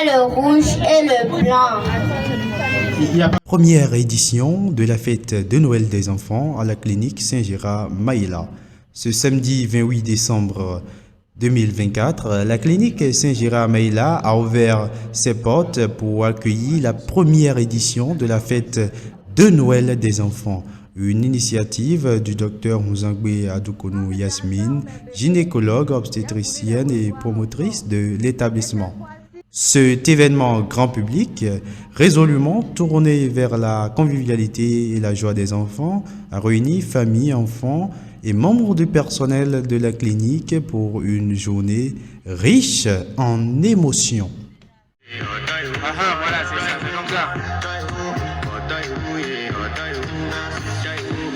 le rouge et le blanc. Première édition de la fête de Noël des enfants à la clinique Saint-Gérard Maïla. Ce samedi 28 décembre 2024, la clinique Saint-Gérard Maïla a ouvert ses portes pour accueillir la première édition de la fête de Noël des enfants. Une initiative du docteur Muzangbe Adoukonou Yasmine, gynécologue, obstétricienne et promotrice de l'établissement. Cet événement grand public, résolument tourné vers la convivialité et la joie des enfants, a réuni familles, enfants et membres du personnel de la clinique pour une journée riche en émotions.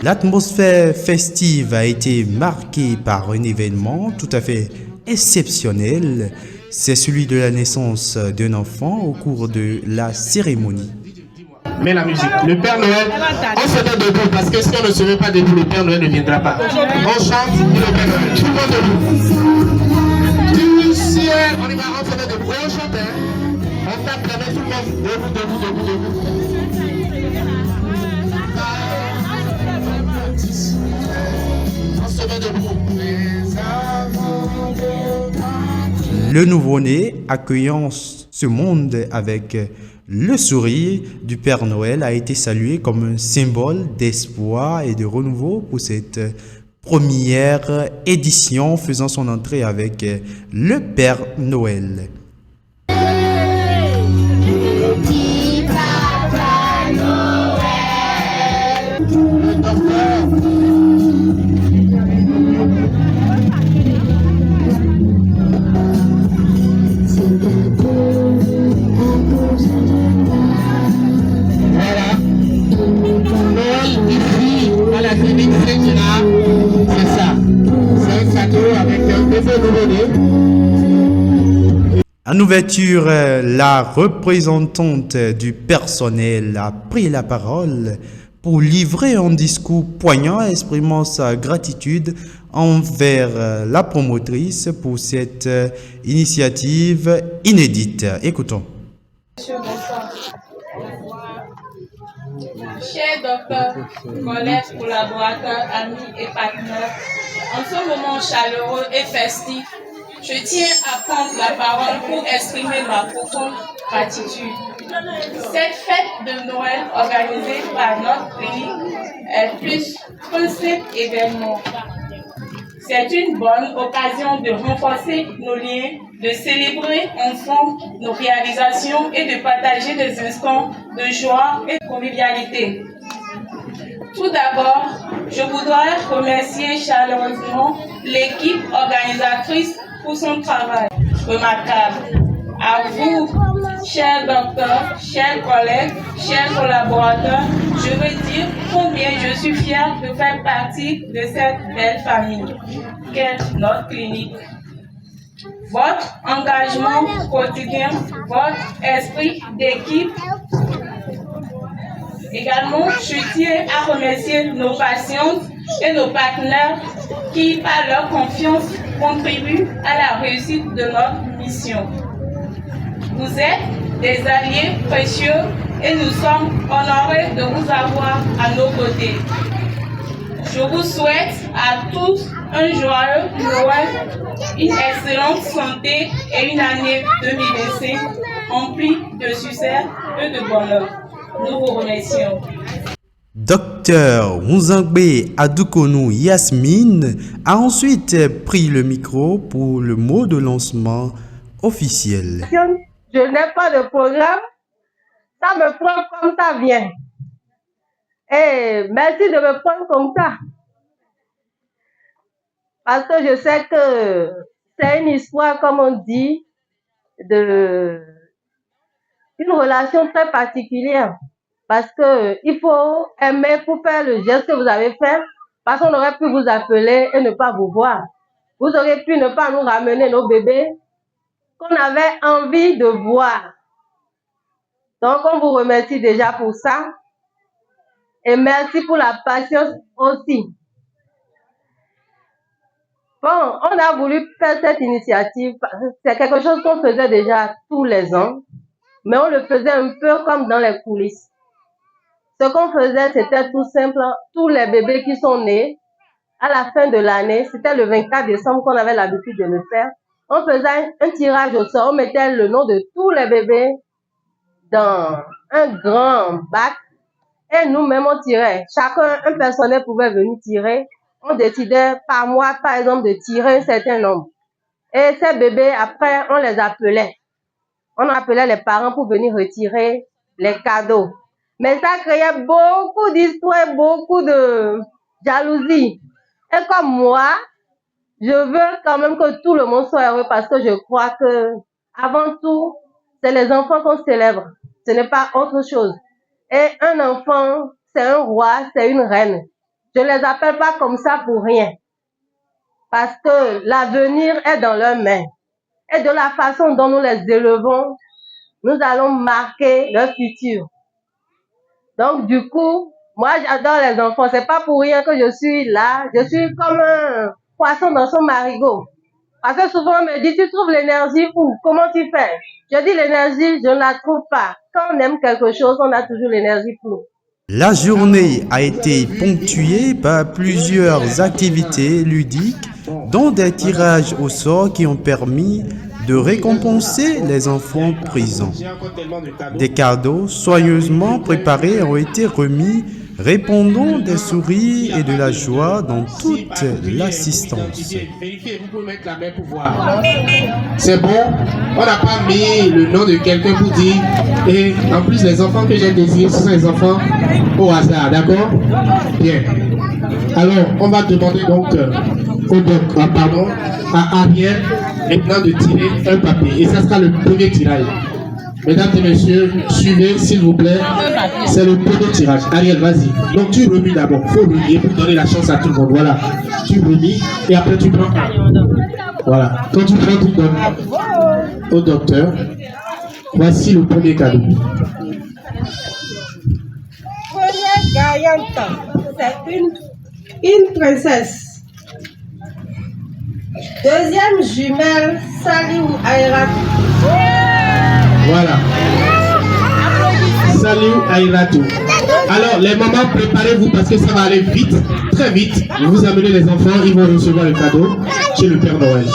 L'atmosphère festive a été marquée par un événement tout à fait exceptionnel. C'est celui de la naissance d'un enfant au cours de la cérémonie. Mais la musique, le Père Noël, on se met debout parce que si on ne se met pas debout, le Père Noël ne viendra pas. On chante pour le Père Noël, tout le monde debout. Du ciel, on y va, on se met debout et on chante. On tape la main, tout le monde debout. On se met debout. Le nouveau-né accueillant ce monde avec le sourire du Père Noël a été salué comme un symbole d'espoir et de renouveau pour cette première édition faisant son entrée avec le Père Noël. En ouverture, la représentante du personnel a pris la parole pour livrer un discours poignant exprimant sa gratitude envers la promotrice pour cette initiative inédite. Écoutons. Chers docteurs, collègues, collaborateurs, amis et partenaires, en ce moment chaleureux et festif, je tiens à prendre la parole pour exprimer ma profonde gratitude. Cette fête de Noël organisée par notre clinique est plus qu'un simple événement. C'est une bonne occasion de renforcer nos liens, de célébrer ensemble nos réalisations et de partager des instants de joie et de convivialité. Tout d'abord, je voudrais remercier chaleureusement l'équipe organisatrice pour son travail remarquable. À vous, chers docteurs, chers collègues, chers collaborateurs, je veux dire combien je suis fière de faire partie de cette belle famille qu'est notre clinique. Votre engagement quotidien, votre esprit d'équipe. Également, je tiens à remercier nos patientes et nos partenaires qui, par leur confiance, contribuent à la réussite de notre mission. Vous êtes des alliés précieux et nous sommes honorés de vous avoir à nos côtés. Je vous souhaite à tous un joyeux Noël, une excellente santé et une année 2025 remplie de succès et de bonheur. Nous vous remercions. Docteur Muzangbe Adoukonou Yasmine a ensuite pris le micro pour le mot de lancement officiel. Je n'ai pas de programme, ça me prend comme ça vient. Et merci de me prendre comme ça. Parce que je sais que c'est une histoire, comme on dit, une relation très particulière. Parce que il faut aimer pour faire le geste que vous avez fait. Parce qu'on aurait pu vous appeler et ne pas vous voir. Vous auriez pu ne pas nous ramener nos bébés qu'on avait envie de voir. Donc, on vous remercie déjà pour ça. Et merci pour la patience aussi. Bon, on a voulu faire cette initiative. C'est quelque chose qu'on faisait déjà tous les ans. mais on le faisait un peu comme dans les coulisses. Ce qu'on faisait, c'était tout simple. Tous les bébés qui sont nés, à la fin de l'année, c'était le 24 décembre qu'on avait l'habitude de le faire. On faisait un tirage au sort, on mettait le nom de tous les bébés dans un grand bac et nous-mêmes on tirait. Chacun, un personnel pouvait venir tirer. On décidait par mois, par exemple, de tirer un certain nombre. Et ces bébés, après, on les appelait. On appelait les parents pour venir retirer les cadeaux. Mais ça créait beaucoup d'histoires, beaucoup de jalousie. Et comme moi, je veux quand même que tout le monde soit heureux parce que je crois que, avant tout, c'est les enfants qu'on célèbre. Ce n'est pas autre chose. Et un enfant, c'est un roi, c'est une reine. Je ne les appelle pas comme ça pour rien. Parce que l'avenir est dans leurs mains. Et de la façon dont nous les élevons, nous allons marquer leur futur. Donc, du coup, moi, j'adore les enfants. C'est pas pour rien que je suis là. Je suis comme un poisson dans son marigot. Parce que souvent, on me dit, tu trouves l'énergie où? Comment tu fais? Je dis, l'énergie, je ne la trouve pas. Quand on aime quelque chose, on a toujours l'énergie pour. La journée a été ponctuée par plusieurs activités ludiques, dont des tirages au sort qui ont permis de récompenser les enfants présents. Des cadeaux soigneusement préparés ont été remis, répondant des sourires et de la joie dans toute l'assistance. C'est bon, on n'a pas mis le nom de quelqu'un pour dire. Et en plus, les enfants que j'ai désirés, ce sont les enfants au hasard, d'accord? Bien. Alors, on va demander donc à Ariel maintenant de tirer un papier. Et ça sera le premier tirage. Mesdames et messieurs, suivez s'il vous plaît. C'est le premier tirage. Ariel, vas-y. Donc tu remis d'abord. Il faut relier pour donner la chance à tout le monde. Voilà. Tu remis et après tu prends un. Voilà. Quand tu prends, tu donnes au docteur. Voici le premier cadeau. Première gagnante, c'est une princesse. Deuxième jumelle, Saliou Aïrat. Voilà. Salut Aïratou. Alors les mamans, préparez-vous parce que ça va aller vite, très vite. Vous amenez les enfants, ils vont recevoir le cadeau chez le Père Noël.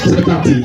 C'est parti.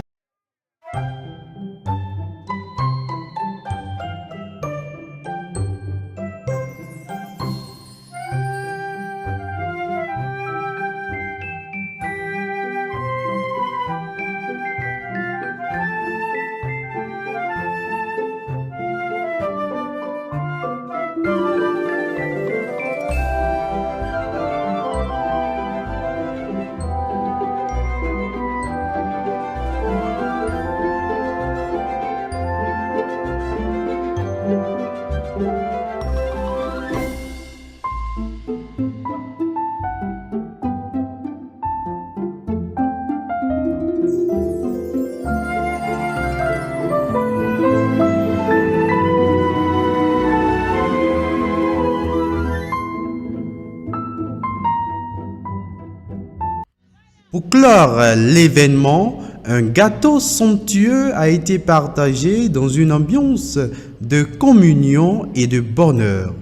Pour clore l'événement, un gâteau somptueux a été partagé dans une ambiance de communion et de bonheur.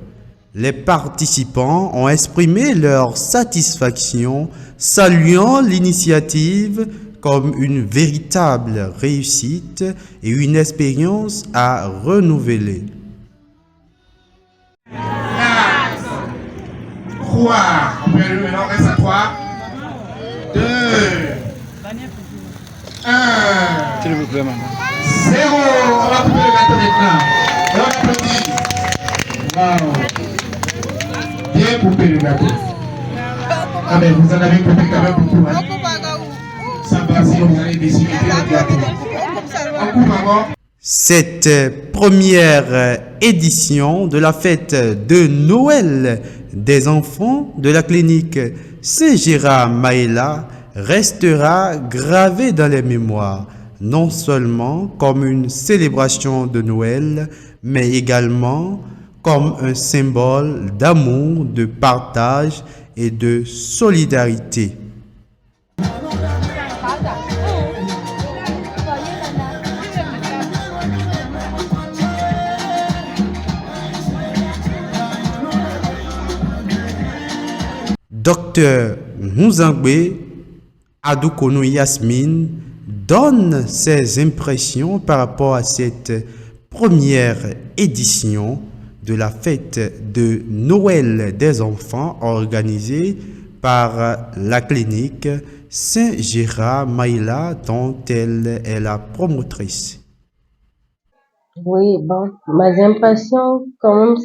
Les participants ont exprimé leur satisfaction, saluant l'initiative comme une véritable réussite et une expérience à renouveler. 3. On peut aller maintenant, reste à 3. 2. 1. S'il vous plaît, maman. 0. On va couper le gâteau maintenant. Et on applaudit. Wow. Bien coupé le gâteau. Ah mais vous en avez coupé quand même beaucoup. Hein? Ça va, sinon vous allez décider le gâteau. On coupe encore. Cette première édition de la fête de Noël des enfants de la clinique Saint-Gérard Maïla restera gravée dans les mémoires, non seulement comme une célébration de Noël, mais également comme un symbole d'amour, de partage et de solidarité. Docteur Mouzangbe Adoukono Yasmine donne ses impressions par rapport à cette première édition de la fête de Noël des enfants organisée par la clinique Saint-Gérard Maïla dont elle est la promotrice. Oui, bon, mes impressions, quand même,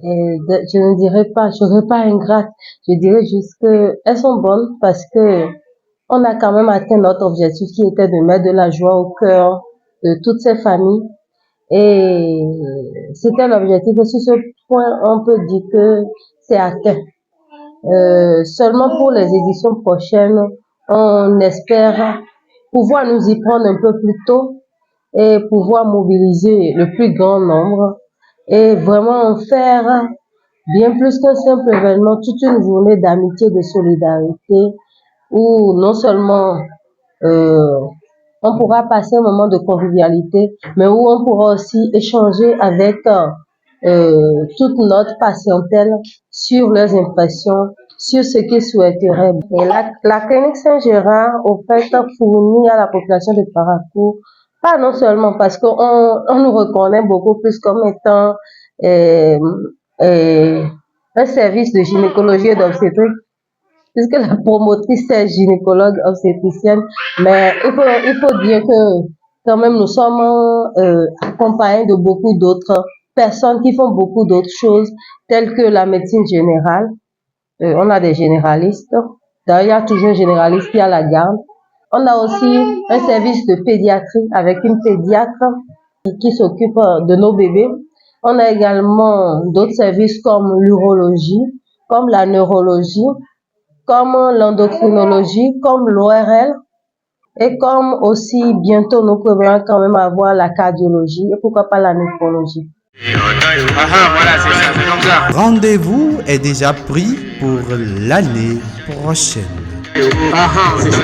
je ne dirais pas, je serais pas ingrate, je dirais juste qu'elles sont bonnes parce que on a quand même atteint notre objectif qui était de mettre de la joie au cœur de toutes ces familles. Et c'était l'objectif. Et sur ce point, on peut dire que c'est atteint. Seulement pour les éditions prochaines, on espère pouvoir nous y prendre un peu plus tôt et pouvoir mobiliser le plus grand nombre et vraiment faire bien plus qu'un simple événement, toute une journée d'amitié, de solidarité, où non seulement on pourra passer un moment de convivialité, mais où on pourra aussi échanger avec toute notre patientèle sur leurs impressions, sur ce qu'ils souhaiteraient. Et la clinique Saint-Gérard, au fait, fournit à la population de Parakou, pas non seulement parce qu'on nous reconnaît beaucoup plus comme étant un service de gynécologie et d'obstétrique, puisque la promotrice est gynécologue obstétricienne, mais il faut dire que quand même nous sommes accompagnés de beaucoup d'autres personnes qui font beaucoup d'autres choses, telles que la médecine générale. On a des généralistes. D'ailleurs, il y a toujours un généraliste qui a la garde. On a aussi un service de pédiatrie avec une pédiatre qui s'occupe de nos bébés. On a également d'autres services comme l'urologie, comme la neurologie, comme l'endocrinologie, comme l'ORL, et comme aussi bientôt nous pourrions quand même avoir la cardiologie et pourquoi pas la néphrologie. Rendez-vous est déjà pris pour l'année prochaine. C'est ça.